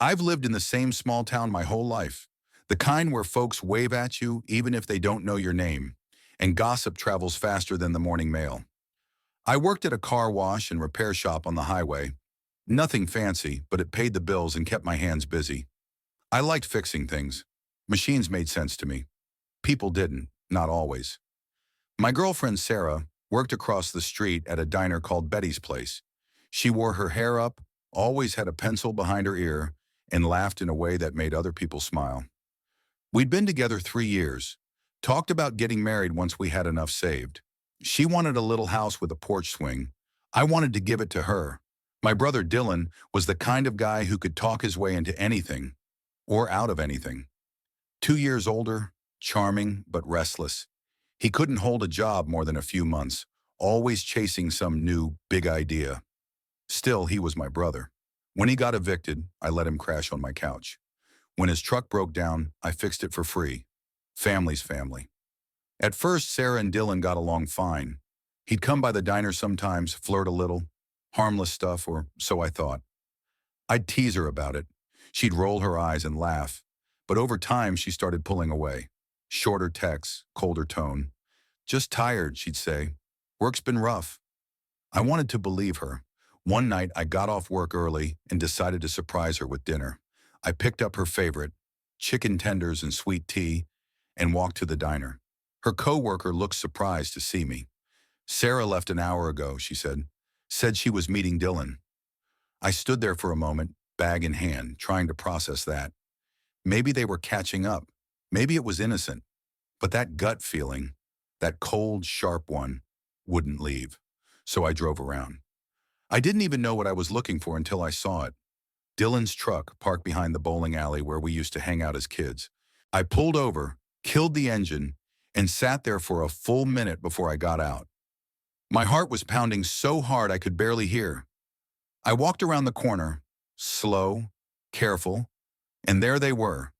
I've lived in the same small town my whole life, the kind where folks wave at you even if they don't know your name, and gossip travels faster than the morning mail. I worked at a car wash and repair shop on the highway. Nothing fancy, but it paid the bills and kept my hands busy. I liked fixing things. Machines made sense to me. People didn't, not always. My girlfriend Sarah worked across the street at a diner called Betty's Place. She wore her hair up, always had a pencil behind her ear, and laughed in a way that made other people smile. We'd been together 3 years, talked about getting married once we had enough saved. She wanted a little house with a porch swing. I wanted to give it to her. My brother Dylan was the kind of guy who could talk his way into anything, or out of anything. 2 years older, charming but restless. He couldn't hold a job more than a few months, always chasing some new, big idea. Still, he was my brother. When he got evicted, I let him crash on my couch. When his truck broke down, I fixed it for free. Family's family. At first, Sarah and Dylan got along fine. He'd come by the diner sometimes, flirt a little. Harmless stuff, or so I thought. I'd tease her about it. She'd roll her eyes and laugh. But over time, she started pulling away. Shorter texts, colder tone. Just tired, she'd say. Work's been rough. I wanted to believe her. One night, I got off work early and decided to surprise her with dinner. I picked up her favorite, chicken tenders and sweet tea, and walked to the diner. Her coworker looked surprised to see me. Sarah left an hour ago, she said. Said she was meeting Dylan. I stood there for a moment, bag in hand, trying to process that. Maybe they were catching up. Maybe it was innocent. But that gut feeling, that cold, sharp one, wouldn't leave. So I drove around. I didn't even know what I was looking for until I saw it. Dylan's truck parked behind the bowling alley where we used to hang out as kids. I pulled over, killed the engine, and sat there for a full minute before I got out. My heart was pounding so hard I could barely hear. I walked around the corner, slow, careful, and there they were.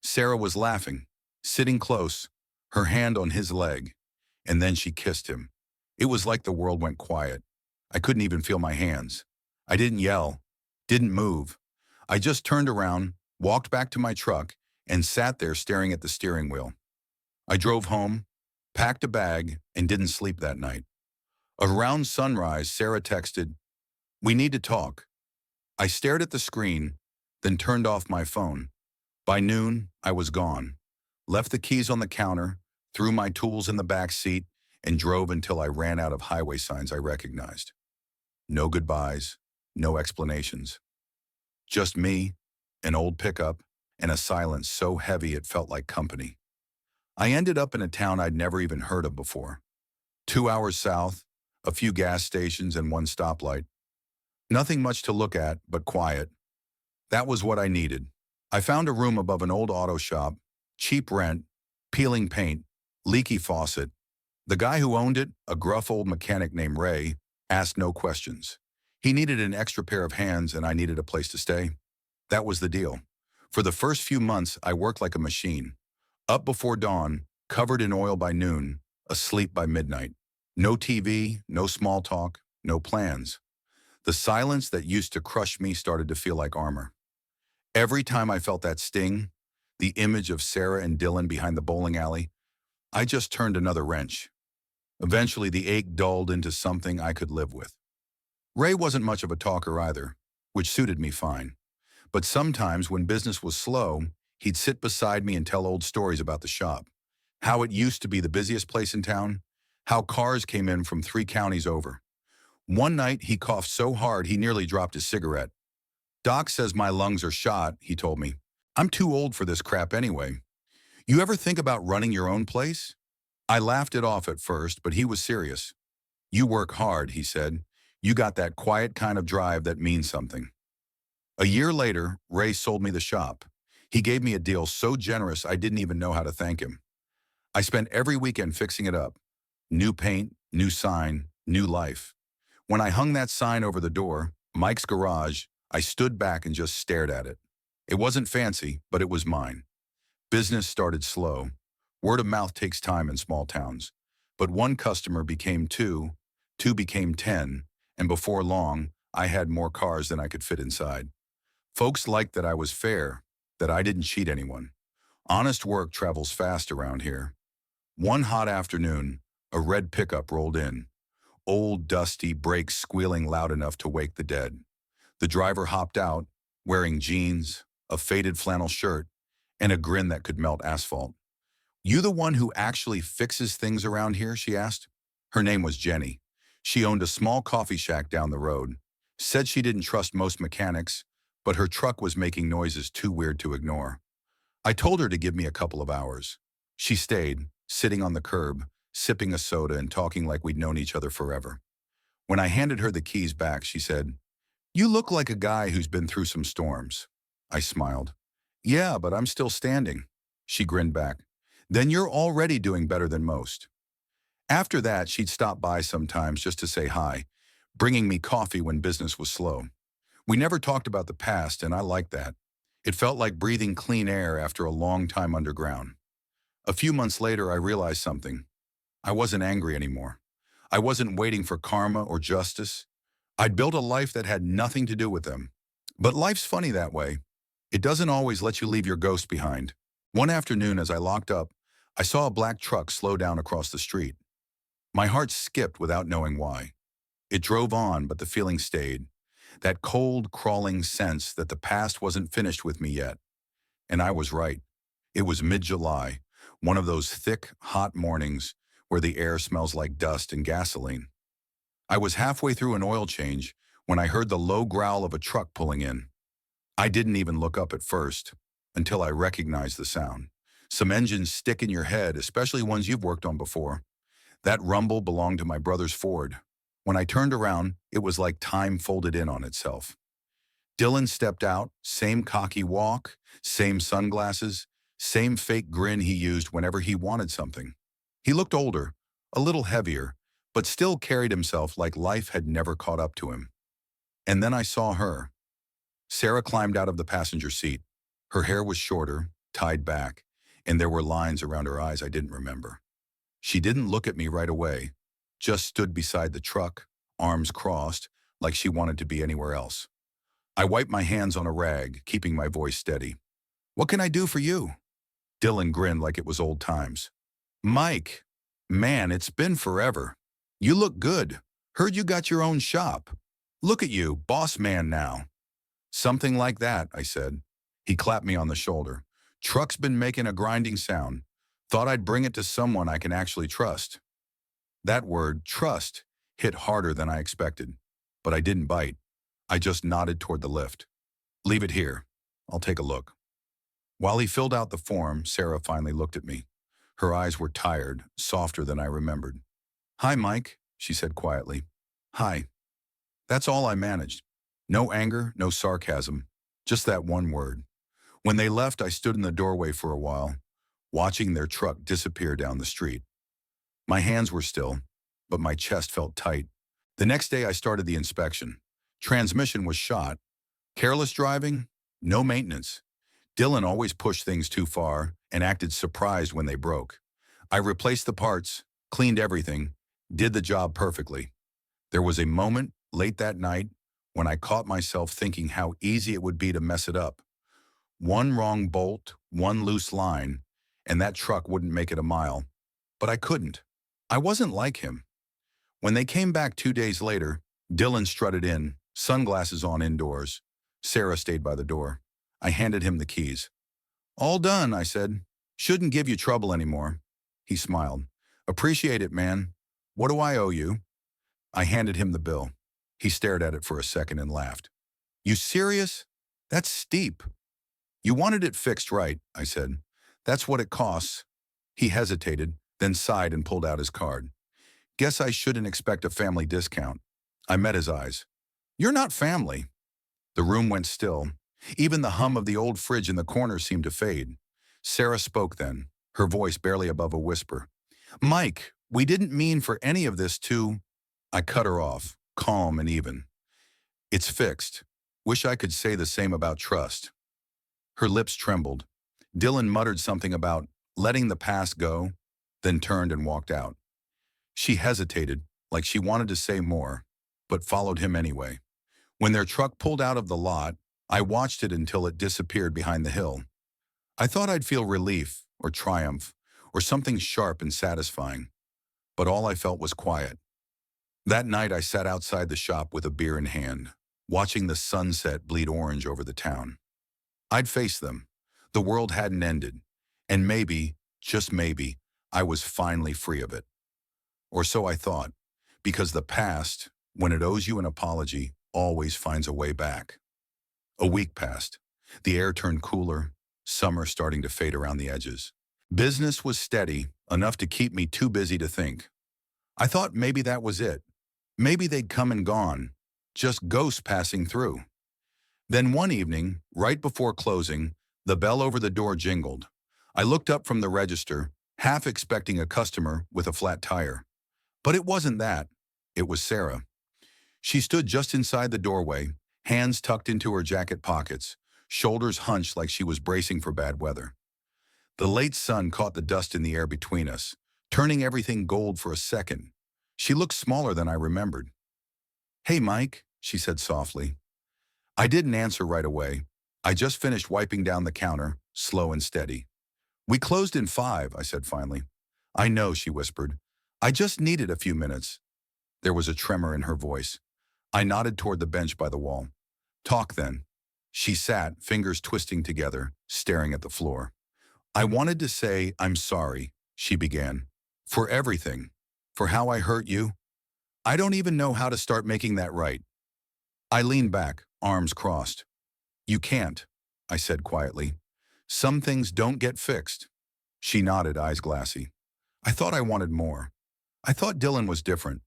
Sarah was laughing, sitting close, her hand on his leg, and then she kissed him. It was like the world went quiet. I couldn't even feel my hands. I didn't yell, didn't move. I just turned around, walked back to my truck, and sat there staring at the steering wheel. I drove home, packed a bag, and didn't sleep that night. Around sunrise, Sarah texted, "We need to talk." I stared at the screen, then turned off my phone. By noon, I was gone. Left the keys on the counter, threw my tools in the back seat, and drove until I ran out of highway signs I recognized. No goodbyes, no explanations. Just me, an old pickup, and a silence so heavy it felt like company. I ended up in a town I'd never even heard of before. 2 hours south, a few gas stations and one stoplight. Nothing much to look at, but quiet. That was what I needed. I found a room above an old auto shop, cheap rent, peeling paint, leaky faucet. The guy who owned it, a gruff old mechanic named Ray, asked no questions. He needed an extra pair of hands and I needed a place to stay. That was the deal. For the first few months, I worked like a machine. Up before dawn, covered in oil by noon, asleep by midnight. No TV, no small talk, no plans. The silence that used to crush me started to feel like armor. Every time I felt that sting, the image of Sarah and Dylan behind the bowling alley, I just turned another wrench. Eventually, the ache dulled into something I could live with. Ray wasn't much of a talker either, which suited me fine. But sometimes when business was slow, he'd sit beside me and tell old stories about the shop. How it used to be the busiest place in town, how cars came in from 3 counties over. One night, he coughed so hard he nearly dropped his cigarette. "Doc says my lungs are shot," he told me. "I'm too old for this crap anyway. You ever think about running your own place?" I laughed it off at first, but he was serious. "You work hard," he said. "You got that quiet kind of drive that means something." A year later, Ray sold me the shop. He gave me a deal so generous I didn't even know how to thank him. I spent every weekend fixing it up. New paint, new sign, new life. When I hung that sign over the door, Mike's Garage, I stood back and just stared at it. It wasn't fancy, but it was mine. Business started slow. Word of mouth takes time in small towns. But one customer became two, two became 10, and before long, I had more cars than I could fit inside. Folks liked that I was fair, that I didn't cheat anyone. Honest work travels fast around here. One hot afternoon, a red pickup rolled in. Old, dusty, brakes squealing loud enough to wake the dead. The driver hopped out, wearing jeans, a faded flannel shirt, and a grin that could melt asphalt. "You the one who actually fixes things around here?" she asked. Her name was Jenny. She owned a small coffee shack down the road. Said she didn't trust most mechanics, but her truck was making noises too weird to ignore. I told her to give me a couple of hours. She stayed, sitting on the curb, sipping a soda and talking like we'd known each other forever. When I handed her the keys back, she said, "You look like a guy who's been through some storms." I smiled. "Yeah, but I'm still standing." She grinned back. "Then you're already doing better than most." After that, she'd stop by sometimes just to say hi, bringing me coffee when business was slow. We never talked about the past, and I liked that. It felt like breathing clean air after a long time underground. A few months later, I realized something. I wasn't angry anymore. I wasn't waiting for karma or justice. I'd built a life that had nothing to do with them. But life's funny that way. It doesn't always let you leave your ghost behind. One afternoon, as I locked up, I saw a black truck slow down across the street. My heart skipped without knowing why. It drove on, but the feeling stayed. That cold, crawling sense that the past wasn't finished with me yet. And I was right. It was mid-July, one of those thick, hot mornings where the air smells like dust and gasoline. I was halfway through an oil change when I heard the low growl of a truck pulling in. I didn't even look up at first, until I recognized the sound. Some engines stick in your head, especially ones you've worked on before. That rumble belonged to my brother's Ford. When I turned around, it was like time folded in on itself. Dylan stepped out, same cocky walk, same sunglasses, same fake grin he used whenever he wanted something. He looked older, a little heavier, but still carried himself like life had never caught up to him. And then I saw her. Sarah climbed out of the passenger seat. Her hair was shorter, tied back, and there were lines around her eyes I didn't remember. She didn't look at me right away, just stood beside the truck, arms crossed, like she wanted to be anywhere else. I wiped my hands on a rag, keeping my voice steady. "What can I do for you?" Dylan grinned like it was old times. "Mike, man, it's been forever. You look good. Heard you got your own shop. Look at you, boss man now." "Something like that," I said. He clapped me on the shoulder. "Truck's been making a grinding sound. Thought I'd bring it to someone I can actually trust." That word, trust, hit harder than I expected. But I didn't bite. I just nodded toward the lift. "Leave it here. I'll take a look." While he filled out the form, Sarah finally looked at me. Her eyes were tired, softer than I remembered. "Hi, Mike," she said quietly. "Hi." That's all I managed. No anger, no sarcasm, just that one word. When they left, I stood in the doorway for a while, watching their truck disappear down the street. My hands were still, but my chest felt tight. The next day I started the inspection. Transmission was shot. Careless driving? No maintenance. Dylan always pushed things too far and acted surprised when they broke. I replaced the parts, cleaned everything, did the job perfectly. There was a moment late that night when I caught myself thinking how easy it would be to mess it up. One wrong bolt, one loose line, and that truck wouldn't make it a mile. But I couldn't. I wasn't like him. When they came back 2 days later, Dylan strutted in, sunglasses on indoors. Sarah stayed by the door. I handed him the keys. "All done," I said. "Shouldn't give you trouble anymore." He smiled. "Appreciate it, man. What do I owe you?" I handed him the bill. He stared at it for a second and laughed. "You serious? That's steep." "You wanted it fixed right," I said. "That's what it costs." He hesitated, then sighed and pulled out his card. "Guess I shouldn't expect a family discount." I met his eyes. "You're not family." The room went still. Even the hum of the old fridge in the corner seemed to fade. Sarah spoke then, her voice barely above a whisper. "Mike, we didn't mean for any of this to—" I cut her off, calm and even. "It's fixed. Wish I could say the same about trust." Her lips trembled. Dylan muttered something about letting the past go, then turned and walked out. She hesitated, like she wanted to say more, but followed him anyway. When their truck pulled out of the lot, I watched it until it disappeared behind the hill. I thought I'd feel relief or triumph or something sharp and satisfying, but all I felt was quiet. That night I sat outside the shop with a beer in hand, watching the sunset bleed orange over the town. I'd faced them. The world hadn't ended, and maybe, just maybe, I was finally free of it. Or so I thought, because the past, when it owes you an apology, always finds a way back. A week passed. The air turned cooler, summer starting to fade around the edges. Business was steady, enough to keep me too busy to think. I thought maybe that was it. Maybe they'd come and gone, just ghosts passing through. Then one evening, right before closing, the bell over the door jingled. I looked up from the register, half expecting a customer with a flat tire. But it wasn't that. It was Sarah. She stood just inside the doorway, hands tucked into her jacket pockets, shoulders hunched like she was bracing for bad weather. The late sun caught the dust in the air between us, turning everything gold for a second. She looked smaller than I remembered. "Hey, Mike," she said softly. I didn't answer right away. I just finished wiping down the counter, slow and steady. "We closed in 5, I said finally. "I know," she whispered. "I just needed a few minutes." There was a tremor in her voice. I nodded toward the bench by the wall. "Talk then." She sat, fingers twisting together, staring at the floor. "I wanted to say I'm sorry," she began. "For everything. For how I hurt you. I don't even know how to start making that right." I leaned back, arms crossed. "You can't," I said quietly. "Some things don't get fixed." She nodded, eyes glassy. I thought I wanted more. I thought Dylan was different.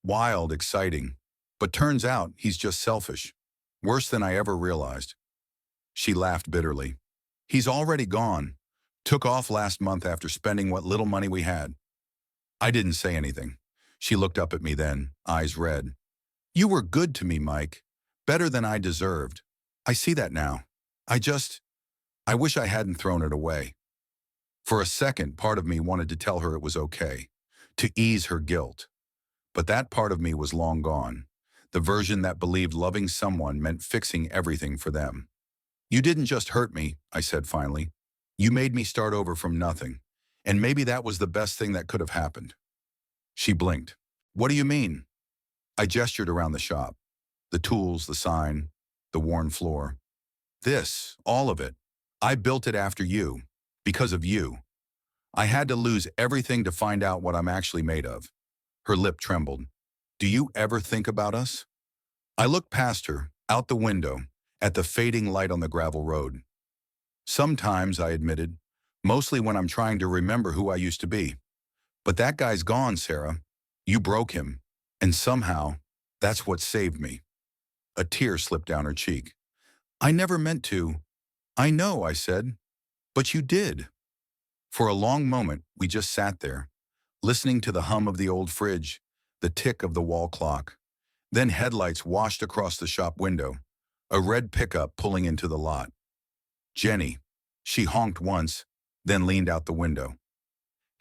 Wild, exciting. But turns out he's just selfish. Worse than I ever realized. She laughed bitterly. "He's already gone. Took off last month after spending what little money we had." I didn't say anything. She looked up at me then, eyes red. "You were good to me, Mike. Better than I deserved. I see that now. I wish I hadn't thrown it away." For a second, part of me wanted to tell her it was okay, to ease her guilt. But that part of me was long gone, the version that believed loving someone meant fixing everything for them. "You didn't just hurt me," I said finally. "You made me start over from nothing, and maybe that was the best thing that could have happened." She blinked. "What do you mean?" I gestured around the shop. The tools, the sign, the worn floor. "This, all of it. I built it after you, because of you. I had to lose everything to find out what I'm actually made of." Her lip trembled. "Do you ever think about us?" I looked past her, out the window, at the fading light on the gravel road. "Sometimes," I admitted, "mostly when I'm trying to remember who I used to be. But that guy's gone, Sarah. You broke him. And somehow, that's what saved me." A tear slipped down her cheek. "I never meant to." "I know," I said. "But you did." For a long moment, we just sat there, listening to the hum of the old fridge, the tick of the wall clock. Then headlights washed across the shop window, a red pickup pulling into the lot. "Jenny." She honked once, then leaned out the window.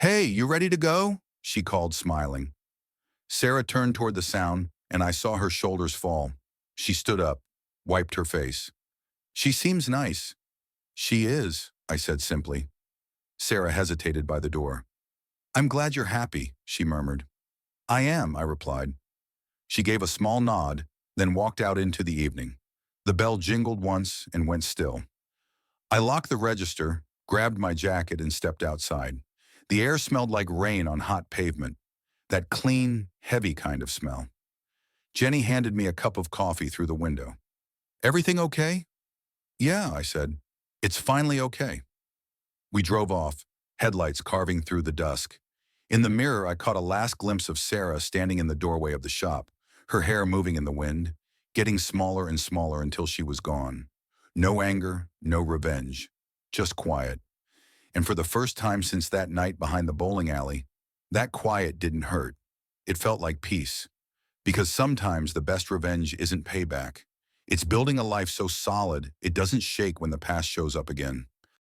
"Hey, you ready to go?" she called, smiling. Sarah turned toward the sound, and I saw her shoulders fall. She stood up, wiped her face. "She seems nice." "She is," I said simply. Sarah hesitated by the door. "I'm glad you're happy," she murmured. "I am," I replied. She gave a small nod, then walked out into the evening. The bell jingled once and went still. I locked the register, grabbed my jacket, and stepped outside. The air smelled like rain on hot pavement, that clean, heavy kind of smell. Jenny handed me a cup of coffee through the window. "Everything okay?" "Yeah," I said. "It's finally okay." We drove off, headlights carving through the dusk. In the mirror, I caught a last glimpse of Sarah standing in the doorway of the shop, her hair moving in the wind, getting smaller and smaller until she was gone. No anger, no revenge, just quiet. And for the first time since that night behind the bowling alley, that quiet didn't hurt. It felt like peace. Because sometimes the best revenge isn't payback. It's building a life so solid it doesn't shake when the past shows up again.